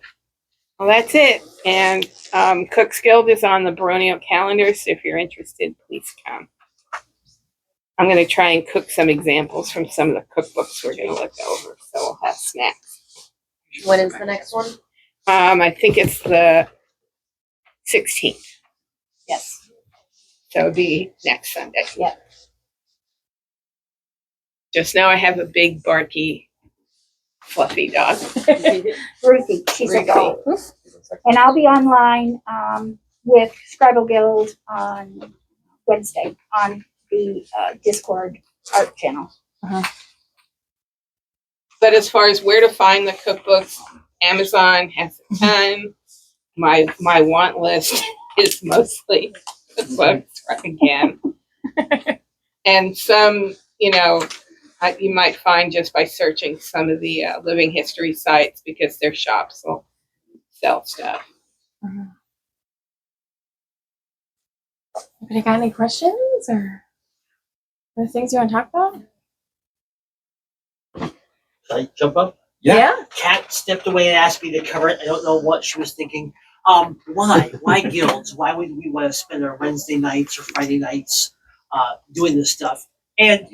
well, that's it. And Cook's Guild is on the Barony calendar, so if you're interested, please come. I'm going to try and cook some examples from some of the cookbooks we're going to look over, so we'll have snacks. When is the next one? I think it's the 16th. Yes. So it'll be next Sunday. Yeah. Just now I have a big, barky, fluffy dog. Ruthie, she's a dog. And I'll be online with Scribal Guild on Wednesday on the Discord art channel. But as far as where to find the cookbooks, Amazon has a ton. My want list is mostly cookbooks again. And some, you might find just by searching some of the living history sites because their shops will sell stuff. Anybody got any questions or other things you want to talk about? Should I jump up? Yeah. Kat stepped away and asked me to cover it. I don't know what she was thinking. Why? Why guilds? Why would we want to spend our Wednesday nights or Friday nights doing this stuff? And,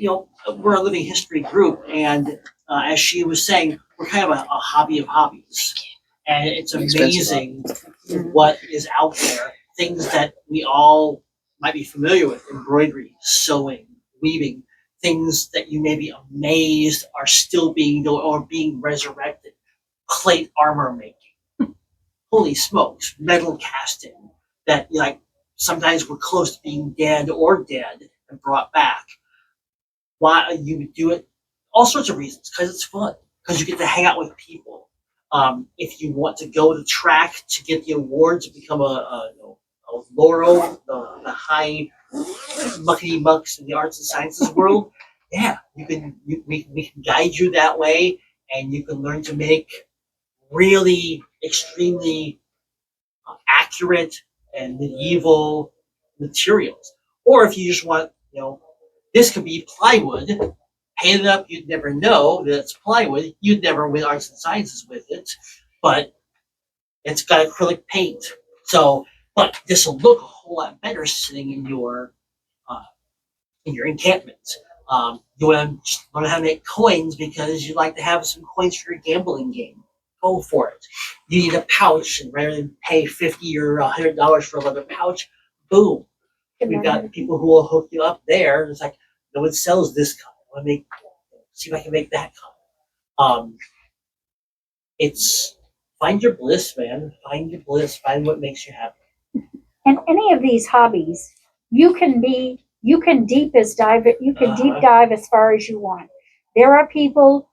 we're a living history group. And as she was saying, we're kind of a hobby of hobbies. And it's amazing what is out there. Things that we all might be familiar with. Embroidery, sewing, weaving. Things that you may be amazed are still being resurrected. Plate armor making. Holy smokes, metal casting that sometimes we're close to being dead and brought back. Why you would do it? All sorts of reasons. Because it's fun. Because you get to hang out with people. If you want to go to track to get the award to become a Laurel, the high muckety mucks in the arts and sciences world, yeah, we can guide you that way, and you can learn to make really extremely accurate and medieval materials. Or if you just want, this could be plywood, painted up, you'd never know that it's plywood, you'd never win arts and sciences with it, but it's got acrylic paint. So, but this will look a whole lot better sitting in your encampment. You want to just learn how to make coins because you like to have some coins for your gambling game. Go for it. You need a pouch, and rather than pay $50 or $100 for a leather pouch, boom. We've got people who will hook you up there. It's like, no one sells this kind. I want to see if I can make that kind. It's find your bliss, man. Find your bliss. Find what makes you happy. And any of these hobbies, you can deep dive as far as you want. There are people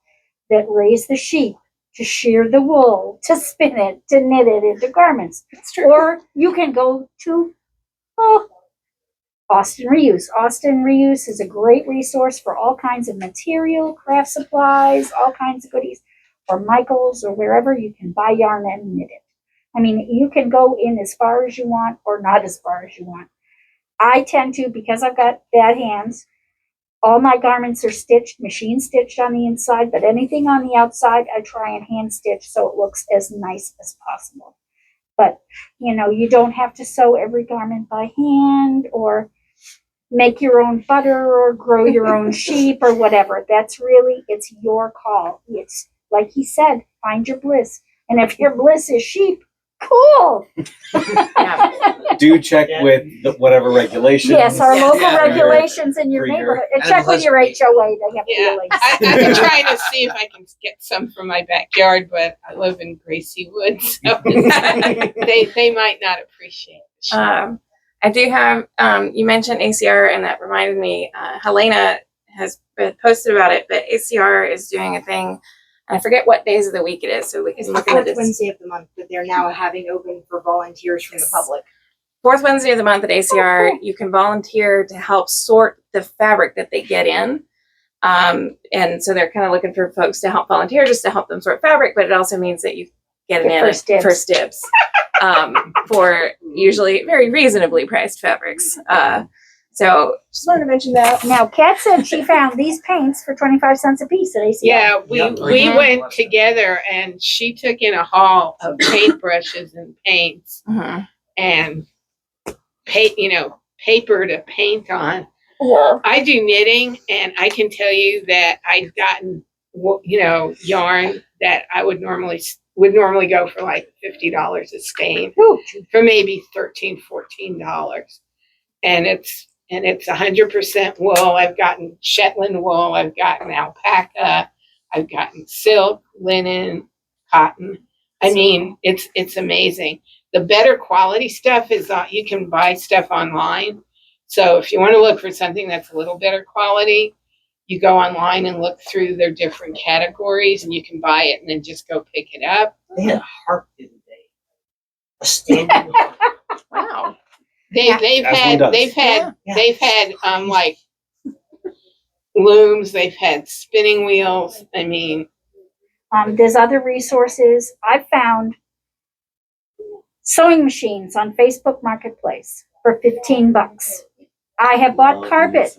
that raise the sheep to shear the wool, to spin it, to knit it into garments. That's true. Or you can go to Austin Reuse. Austin Reuse is a great resource for all kinds of material, craft supplies, all kinds of goodies. Or Michael's or wherever you can buy yarn and knit it. I mean, you can go in as far as you want or not as far as you want. I tend to, because I've got bad hands, all my garments are stitched, machine stitched on the inside, but anything on the outside, I try and hand stitch so it looks as nice as possible. But, you don't have to sew every garment by hand, or make your own butter or grow your own sheep or whatever. That's really, it's your call. It's like he said, find your bliss. And if your bliss is sheep, cool. Do check with whatever regulations. Yes, our Yeah. local Yeah. regulations in your For your neighborhood. And animal check with your husbandry. HOA. They have Yeah, feelings. I've been trying to see if I can get some from my backyard, but I live in Gracie Woods, so they might not appreciate it. I do have, you mentioned ACR, and that reminded me, Helena has posted about it, but ACR is doing a thing, and I forget what days of the week it is, so we It's can the look into fourth this. Wednesday of the month that they're now having open for volunteers from the public. Fourth Wednesday of the month at ACR, Oh, cool. you can volunteer to help sort the fabric that they get in. And so they're kind of looking for folks to help volunteer just to help them sort fabric, but it also means that you get Get in first dibs. first dibs for usually very reasonably priced fabrics. So just wanted to mention that. Now, Kat said she found these paints for 25 cents a piece at ACR. Yeah, we Yep. went together and she took in a haul of paintbrushes and paints and paper to paint on. Yeah. I do knitting, and I can tell you that I've gotten yarn that I would normally go for like $50 a skein for maybe $13-14, and it's 100% wool. I've gotten Shetland wool, I've gotten alpaca, I've gotten silk, linen, cotton. I mean, it's amazing. The better quality stuff is you can buy stuff online. So if you want to look for something that's a little better quality, you go online and look through their different categories, and you can buy it and then just go pick it up. They had a harp the other day. A standing harp. Wow. They've As one does. had like looms, they've had spinning wheels. I mean, There's other resources. I found sewing machines on Facebook Marketplace for $15. I have bought carpet,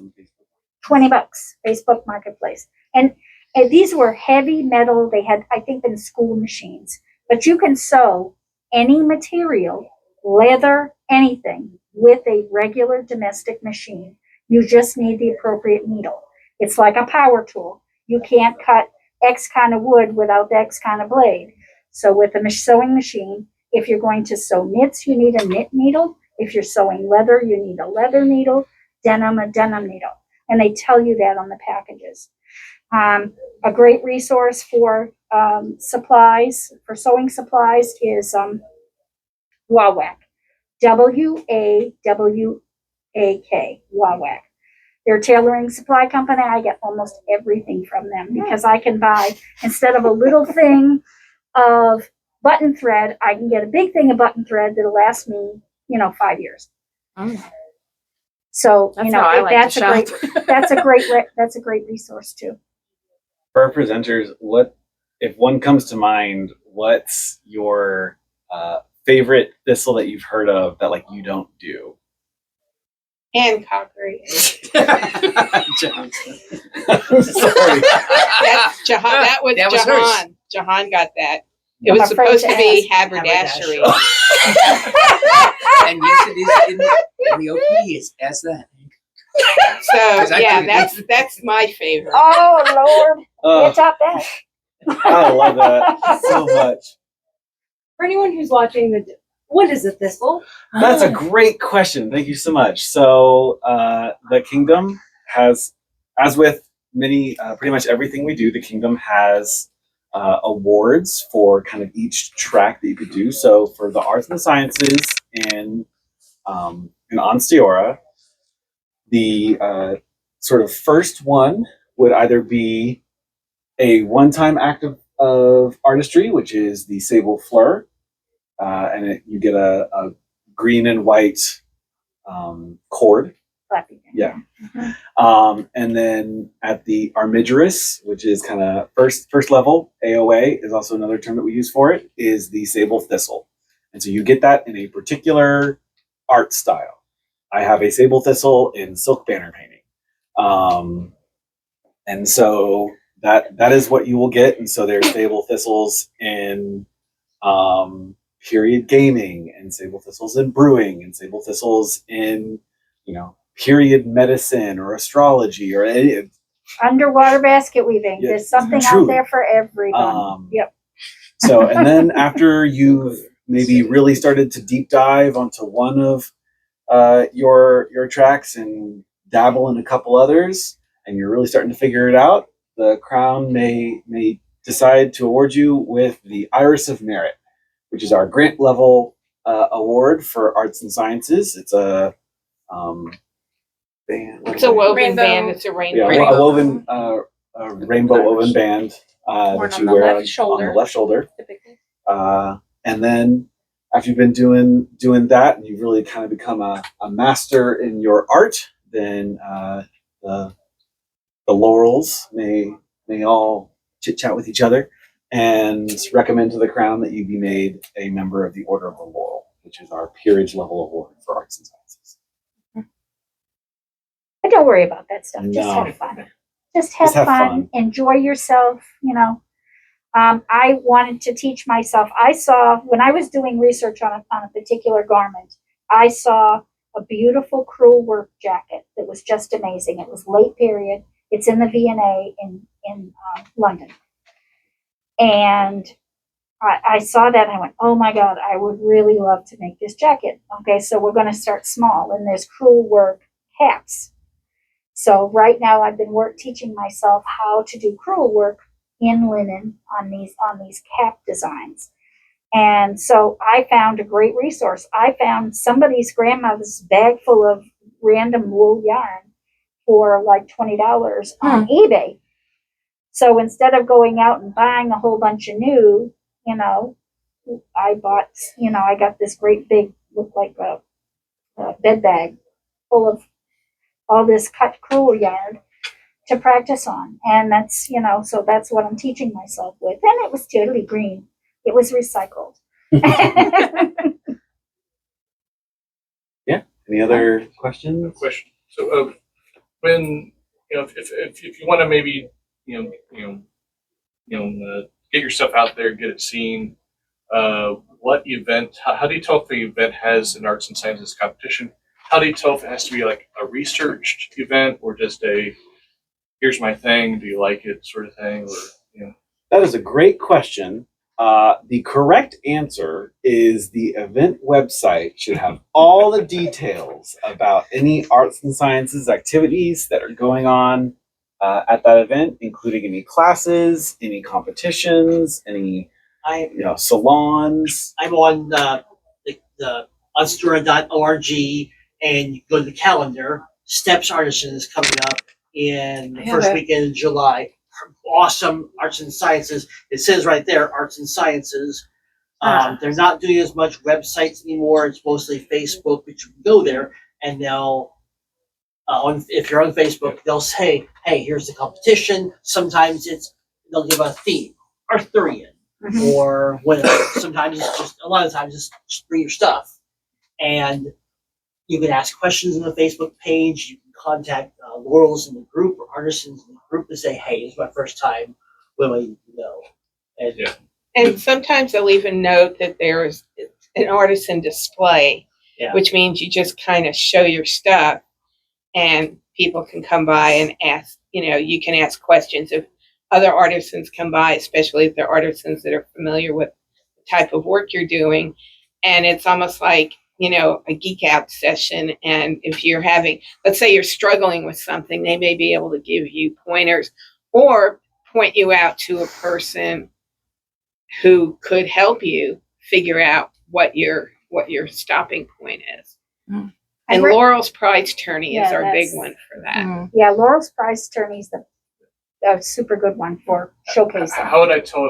$20, Facebook Marketplace. And these were heavy metal. They had, I think, been school machines. But you can sew any material, leather, anything, with a regular domestic machine. You just need the appropriate needle. It's like a power tool. You can't cut X kind of wood without X kind of blade. So with a sewing machine, if you're going to sew knits, you need a knit needle. If you're sewing leather, you need a leather needle, denim, a denim needle. And they tell you that on the packages. A great resource for supplies, for sewing supplies, is WAWAC. WAWAK, WAWAC. They're a tailoring supply company. I get almost everything from them because I can buy, instead of a little thing of button thread, I can get a big thing of button thread that'll last me, 5 years. So, That's how I like that's to a shop. great, that's a great resource too. For our presenters, if one comes to mind, what's your favorite thistle that you've heard of that like you don't do? Hancockery. Johnson. I'm sorry. That's Jahan. That was That was Jahan. Jahan got that. It I'm was afraid supposed to to be ask. haberdashery. And yes, it is in the OP is as that. So 'Cause I yeah, couldn't- that's my favorite. Oh, Lord. Oh, Can't top that. I love that so much. For anyone who's watching, what is a thistle? That's a great question. Thank you so much. So the kingdom has, as with pretty much everything we do, the kingdom has awards for kind of each track that you could do. So for the arts and the sciences in Ansteorra, the sort of first one would either be a one-time act of artistry, which is the sable fleur, and you get a green and white cord. Yeah. And then at the armigerous, which is kind of first level, AOA is also another term that we use for it, is the sable thistle. And so you get that in a particular art style. I have a sable thistle in silk banner painting. And so that is what you will get. And so there's sable thistles in period gaming, and sable thistles in brewing, and sable thistles in period medicine or astrology or any. Underwater basket weaving. Yeah, There's something out truly. there for everyone. Yep. So, and then after you've maybe really started to deep dive onto one of your tracks and dabble in a couple others, and you're really starting to figure it out, the Crown may decide to award you with the Iris of Merit, which is our grant level award for arts and sciences. It's a band. It's a woven Rainbow. band. It's a Yeah, rainbow. Rainbow. a woven a rainbow woven band Worn that on you the wear left on shoulder. the left shoulder. Typically. And then after you've been doing that and you've really kind of become a master in your art, then the laurels may all chit chat with each other and recommend to the Crown that you be made a member of the Order of the Laurel, which is our peerage level award for arts and sciences. But don't worry about that stuff. Just No. have fun. Just have have fun. fun. Enjoy yourself. I wanted to teach myself. I saw when I was doing research on a particular garment, I saw a beautiful crewel work jacket that was just amazing. It was late period. It's in the V&A in London, and I saw that and I went, oh my God, I would really love to make this jacket. Okay, so we're going to start small, and there's crewel work caps. So right now I've been teaching myself how to do crewel work in linen on these cap designs. And so I found a great resource. I found somebody's grandmother's bag full of random wool yarn for like $20 on eBay. So instead of going out and buying a whole bunch of new, I bought, I got this great big, looked like a bed bag full of all this cut crewel yarn to practice on. And that's, so that's what I'm teaching myself with. And it was totally green. It was recycled. Yeah. Any other questions? Question. So, when if you want to maybe get yourself out there, get it seen, what event? How do you tell if the event has an arts and sciences competition? How do you tell if it has to be like a researched event or just a here's my thing, do you like it sort of thing? Or That is a great question. The correct answer is the event website should have all the details about any arts and sciences activities that are going on at that event, including any classes, any competitions, any salons. I'm on the Ansteorra.org, and you go to the calendar. Steps Artisan is coming up in the first weekend in July. Awesome arts and sciences. It says right there, arts and sciences. They're not doing as much websites anymore. It's mostly Facebook, but you can go there and they'll, if you're on Facebook, they'll say, hey, here's the competition. Sometimes they'll give a theme, Arthurian, or whatever. Sometimes a lot of times it's just bring your stuff. And you can ask questions on the Facebook page. You can contact laurels in the group or artisans in the group and say, hey, it's my first time. Will you know? And sometimes they'll even note that there's an artisan display, which means you just kind of show your stuff and people can come by and ask, you can ask questions if other artisans come by, especially if they're artisans that are familiar with the type of work you're doing. And it's almost like, a geek out session. And if you're let's say you're struggling with something, they may be able to give you pointers or point you out to a person who could help you figure out what your stopping point is. And Laurel's Prize Tourney is our big one for that. Yeah, Laurel's Prize Tourney is a super good one for showcasing. how would I tell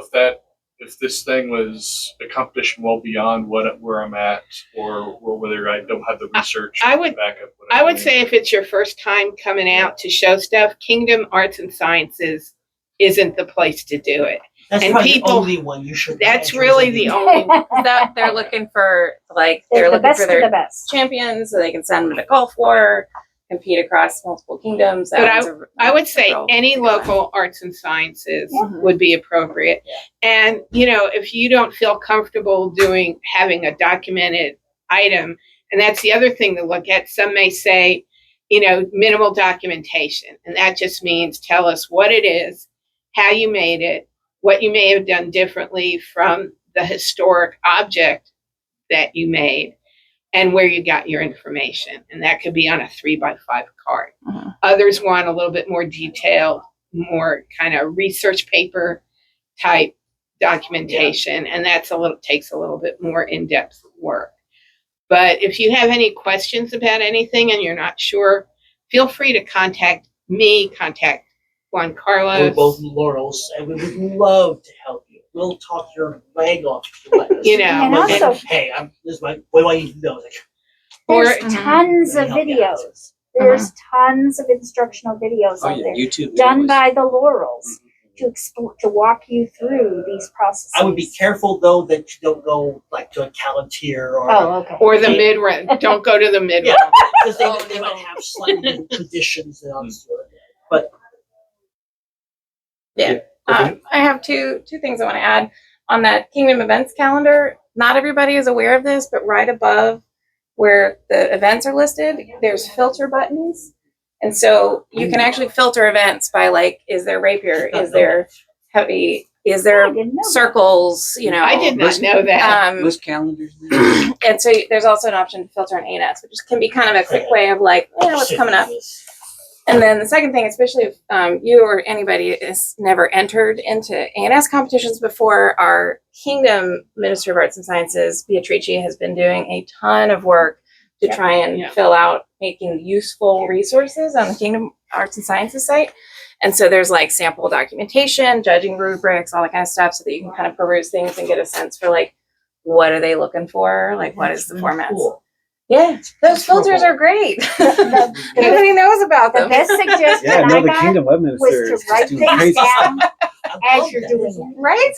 if this thing was a competition well beyond where I'm at, or whether I don't have the research I would say if it's your first time coming out to show stuff, Kingdom Arts and Sciences isn't the place to do it. That's And probably people- the only one you should. That's really the only That they're looking for They're looking the best for of the their best. champions so they can send them to Gulf War, compete across multiple kingdoms. But I would That's say a real any good one. local arts and sciences Mhm. would be appropriate. And, if you don't feel comfortable having a documented item, and that's the other thing to look at, some may say, minimal documentation. And that just means tell us what it is, how you made it, what you may have done differently from the historic object that you made, and where you got your information. And that could be on a 3x5 card. Others want a little bit more detailed, more kind of research paper type documentation. And that's takes a little bit more in-depth work. But if you have any questions about anything and you're not sure, feel free to contact me, contact Juan We're Carlos. both Laurels, and we would love to help you. We'll talk your leg off if you let us. And Like, also- hey, this is what do I need to know? Like, There's Or- tons of Really help you out. videos. There's tons of instructional videos out there YouTube. done by the Laurels to walk you through these processes. I would be careful though that you don't go like to a Palantir or Oh, okay. Or the mid-run. Don't go to the mid-run. because they might have slightly different conditions and all this sort of thing. But I have two things I want to add on that Kingdom events calendar. Not everybody is aware of this, but right above where the events are listed, there's filter buttons. And so you can actually filter events by like, is there rapier? Is there heavy? Is I there didn't know that. circles? I did not know that. List calendars. And so there's also an option to filter on ANS, which can be kind of a quick way of like, what's coming up. And then the second thing, especially if you or anybody has never entered into ANS competitions before, our Kingdom Minister of Arts and Sciences, Beatrice, has been doing a ton of work to try and fill out making useful resources on the Kingdom Arts and Sciences site. And so there's like sample documentation, judging rubrics, all that kind of stuff, so that you can kind of peruse things and get a sense for like, what are they looking for? Like, what is the format? Cool. Yeah, those filters are great. Nobody knows about The them. best suggestion Yeah, no, I the got Kingdom Web was Minister to is write just doing things crazy stuff. down as you're doing it. Right?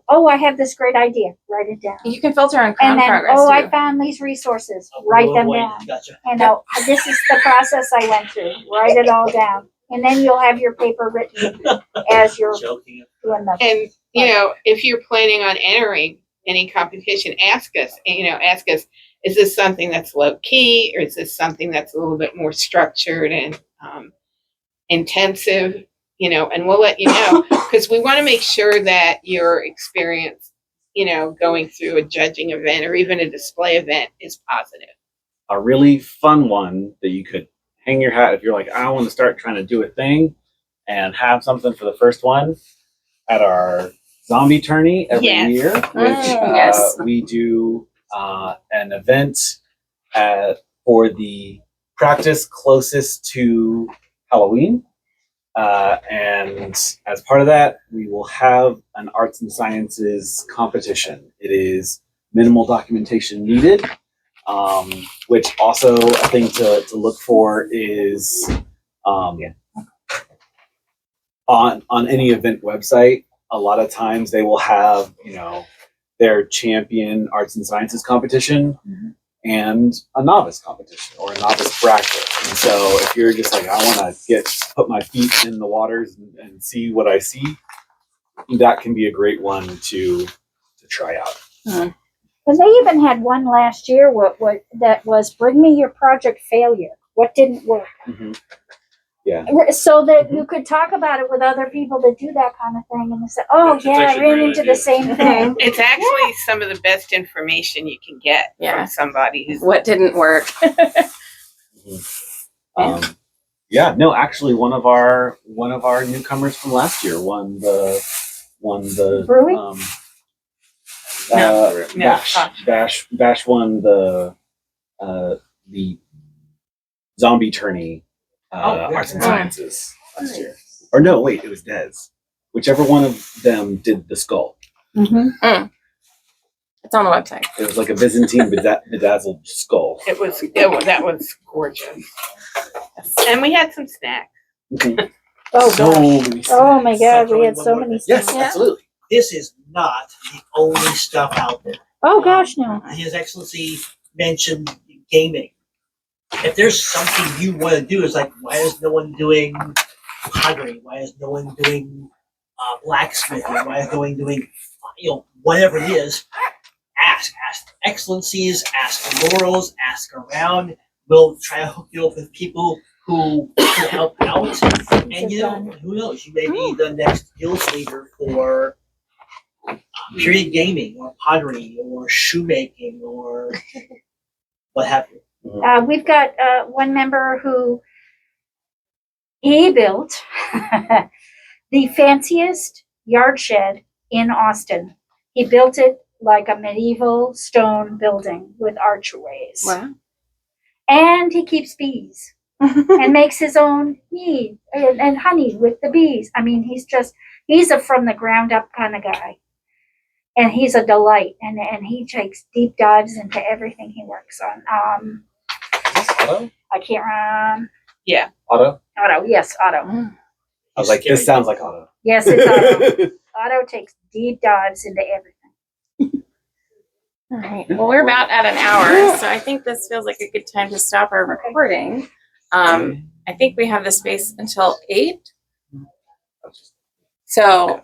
Oh, I have this great idea. Write it down. You can filter on Crown And then, Progress oh, too. I found these resources. Write them down. Gotcha. This is the process I went through. Write it all down. And then you'll have your paper written as you're Joking. doing the. And, if you're planning on entering any competition, ask us, is this something that's low key, or is this something that's a little bit more structured and intensive, and we'll let you know, because we want to make sure that your experience, going through a judging event or even a display event is positive. A really fun one that you could hang your hat if you're like, I want to start trying to do a thing and have something for the first one at our zombie tourney every Yes. year, which Yes. we do an event for the practice closest to Halloween. And as part of that, we will have an arts and sciences competition. It is minimal documentation needed, which also a thing to look for is on any event website. A lot of times they will have, their champion arts and sciences competition and a novice competition or a novice bracket. And so if you're just like, I want to put my feet in the waters and see what I see, that can be a great one to try out. And they even had one last year. What that was? Bring me your project failure. What didn't work? Mm-hmm. Yeah. So that you could talk about it with other people that do that kind of thing, and they say, "Oh That's yeah, I actually a ran great into idea. the same thing." It's actually some of the best information you can get from somebody who's What didn't work? Actually one of our newcomers from last year won the Brewery? Bash won the zombie tourney arts and sciences last year. Or no, wait, it was Des. Whichever one of them did the skull. Mm-hmm. It's on the website. It was like a Byzantine bedazzled skull. that was gorgeous. And we had some snacks. Oh, So many oh my God, we had One so more many. thing. Yes, things. absolutely. This is not the only stuff out there. Oh gosh, no. His Excellency mentioned gaming. If there's something you want to do, it's like, why is no one doing pottery? Why is no one doing blacksmithing? Why is no one doing, whatever it is? Ask excellencies, ask Laurels, ask around. we'll try to hook you up with people who can help out. And you know, who knows? You may be the next guild leader for period gaming or pottery or shoemaking or what have you. We've got one member who he built the fanciest yard shed in Austin. He built it like a medieval stone building with archways. Wow. And he keeps bees and makes his own mead and honey with the bees. I mean, he's a from the ground up kind of guy. And he's a delight. And he takes deep dives into everything he works on. Is this Otto? I can't Otto? Otto, yes, Otto. I was like, this sounds like Otto. Yes, it's Otto. Otto takes deep dives into everything. All right. Well, we're about at an hour, so I think this feels like a good time to stop our recording. I think we have the space until 8. So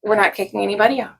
we're not kicking anybody out.